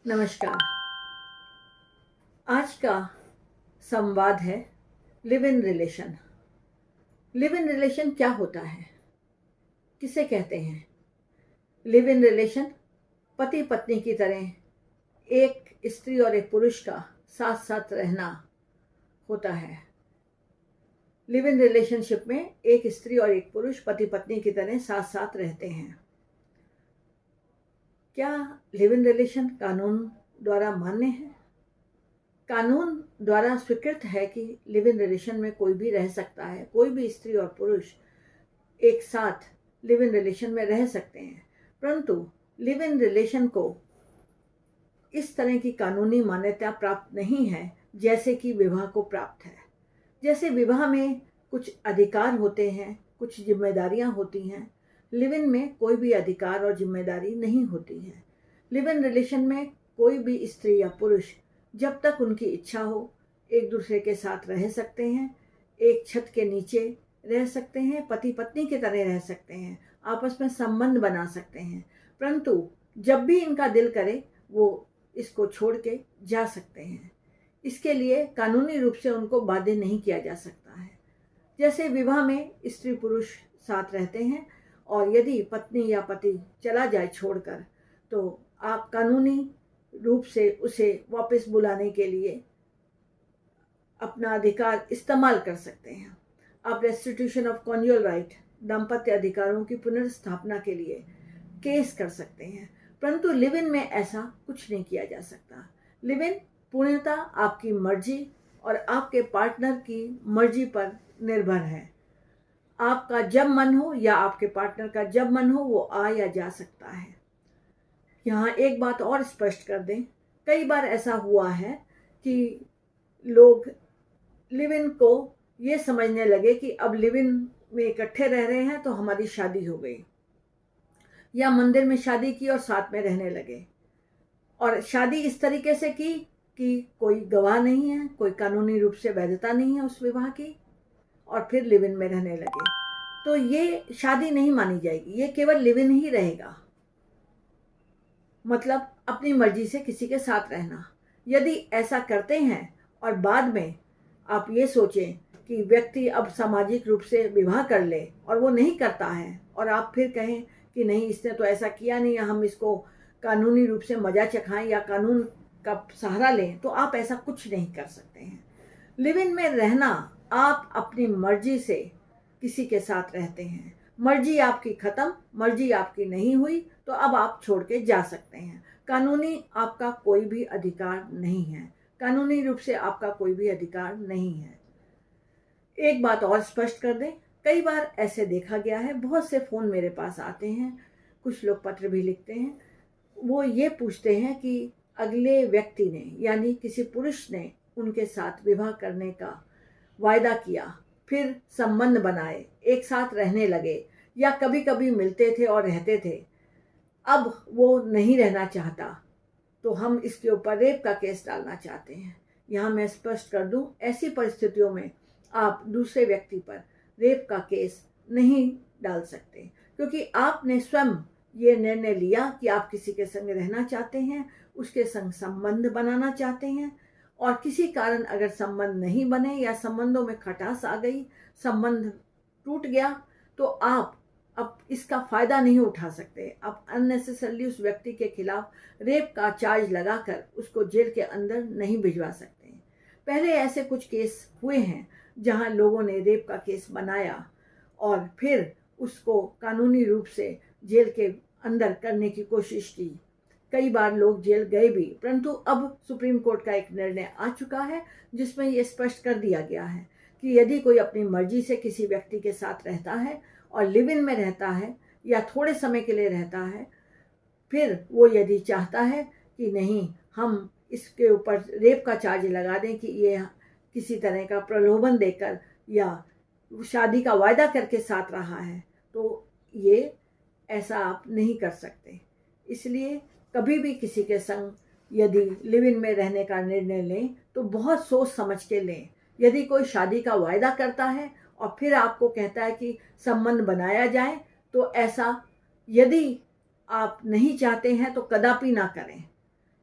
नमस्कार। आज का संवाद है live in relation. Live in relation क्या होता है, किसे कहते हैं? लिव इन रिलेशन पति पत्नी की तरह एक स्त्री और एक पुरुष का साथ साथ रहना होता है। लिव इन रिलेशनशिप में एक स्त्री और एक पुरुष पति पत्नी की तरह साथ साथ रहते हैं। क्या लिव इन रिलेशन कानून द्वारा मान्य है? कानून द्वारा स्वीकृत है कि लिव इन रिलेशन में कोई भी रह सकता है, कोई भी स्त्री और पुरुष एक साथ लिव इन रिलेशन में रह सकते हैं। परंतु लिव इन रिलेशन को इस तरह की कानूनी मान्यता प्राप्त नहीं है जैसे कि विवाह को प्राप्त है। जैसे विवाह में कुछ अधिकार होते हैं, कुछ जिम्मेदारियां होती हैं, लिव इन में कोई भी अधिकार और जिम्मेदारी नहीं होती है। लिव इन रिलेशन में कोई भी स्त्री या पुरुष जब तक उनकी इच्छा हो एक दूसरे के साथ रह सकते हैं, एक छत के नीचे रह सकते हैं, पति पत्नी की तरह रह सकते हैं, आपस में संबंध बना सकते हैं। परंतु जब भी इनका दिल करे वो इसको छोड़ के जा सकते हैं। इसके लिए कानूनी रूप से उनको बाध्य नहीं किया जा सकता है। जैसे विवाह में स्त्री पुरुष साथ रहते हैं और यदि पत्नी या पति चला जाए छोड़कर, तो आप कानूनी रूप से उसे वापस बुलाने के लिए अपना अधिकार इस्तेमाल कर सकते हैं। आप रेस्टिट्यूशन ऑफ कॉन्जुगल राइट, दाम्पत्य अधिकारों की पुनर्स्थापना के लिए केस कर सकते हैं। परंतु लिव इन में ऐसा कुछ नहीं किया जा सकता। लिव इन पूर्णतः आपकी मर्जी और आपके पार्टनर की मर्जी पर निर्भर है। आपका जब मन हो या आपके पार्टनर का जब मन हो वो आ या जा सकता है। यहाँ एक बात और स्पष्ट कर दें, कई बार ऐसा हुआ है कि लोग लिव इन को ये समझने लगे कि अब लिव इन में इकट्ठे रह रहे हैं तो हमारी शादी हो गई, या मंदिर में शादी की और साथ में रहने लगे, और शादी इस तरीके से की कि कोई गवाह नहीं है, कोई कानूनी रूप से वैधता नहीं है उस विवाह की, और फिर लिव इन में रहने लगे। तो ये शादी नहीं मानी जाएगी, ये केवल लिव इन ही रहेगा। मतलब अपनी मर्जी से किसी के साथ रहना। यदि ऐसा करते हैं और बाद में आप ये सोचें कि व्यक्ति अब सामाजिक रूप से विवाह कर ले और वो नहीं करता है, और आप फिर कहें कि नहीं इसने तो ऐसा किया नहीं, हम इसको कानूनी रूप से मजा चखाएं या कानून का सहारा लें, तो आप ऐसा कुछ नहीं कर सकते हैं। लिव इन में रहना, आप अपनी मर्जी से किसी के साथ रहते हैं। मर्जी आपकी खत्म, मर्जी आपकी नहीं हुई तो अब आप छोड़ के जा सकते हैं। कानूनी आपका कोई भी अधिकार नहीं है, कानूनी रूप से आपका कोई भी अधिकार नहीं है। एक बात और स्पष्ट कर दें, कई बार ऐसे देखा गया है, बहुत से फ़ोन मेरे पास आते हैं, कुछ लोग पत्र भी लिखते हैं, वो ये पूछते हैं कि अगले व्यक्ति ने यानी किसी पुरुष ने उनके साथ विवाह करने का वायदा किया, फिर संबंध बनाए, एक साथ रहने लगे या कभी कभी मिलते थे और रहते थे, अब वो नहीं रहना चाहता, तो हम इसके ऊपर रेप का केस डालना चाहते हैं। यहाँ मैं स्पष्ट कर दूं, ऐसी परिस्थितियों में आप दूसरे व्यक्ति पर रेप का केस नहीं डाल सकते, क्योंकि आपने स्वयं ये निर्णय लिया कि आप किसी के संग रहना चाहते हैं, उसके संग संबंध बनाना चाहते हैं, और किसी कारण अगर संबंध नहीं बने या संबंधों में खटास आ गई, संबंध टूट गया, तो आप अब इसका फ़ायदा नहीं उठा सकते। आप अननेसेसरली उस व्यक्ति के खिलाफ रेप का चार्ज लगाकर उसको जेल के अंदर नहीं भिजवा सकते। पहले ऐसे कुछ केस हुए हैं जहां लोगों ने रेप का केस बनाया और फिर उसको कानूनी रूप से जेल के अंदर करने की कोशिश की। कई बार लोग जेल गए भी, परंतु अब सुप्रीम कोर्ट का एक निर्णय आ चुका है जिसमें ये स्पष्ट कर दिया गया है कि यदि कोई अपनी मर्जी से किसी व्यक्ति के साथ रहता है और लिव इन में रहता है या थोड़े समय के लिए रहता है, फिर वो यदि चाहता है कि नहीं हम इसके ऊपर रेप का चार्ज लगा दें कि ये किसी तरह का प्रलोभन देकर या शादी का वायदा करके साथ रहा है, तो ये ऐसा आप नहीं कर सकते। इसलिए कभी भी किसी के संग यदि लिव इन में रहने का निर्णय लें तो बहुत सोच समझ के लें। यदि कोई शादी का वायदा करता है और फिर आपको कहता है कि संबंध बनाया जाए, तो ऐसा यदि आप नहीं चाहते हैं तो कदापि ना करें।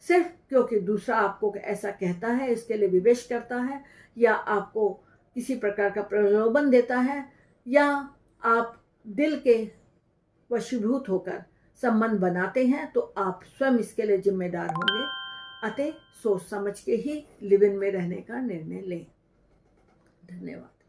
सिर्फ क्योंकि दूसरा आपको ऐसा कहता है, इसके लिए विवेश करता है, या आपको किसी प्रकार का प्रलोभन देता है, या आप दिल के वशीभूत होकर संबंध बनाते हैं, तो आप स्वयं इसके लिए जिम्मेदार होंगे। अतः सोच समझ के ही लिव इन में रहने का निर्णय लें। धन्यवाद।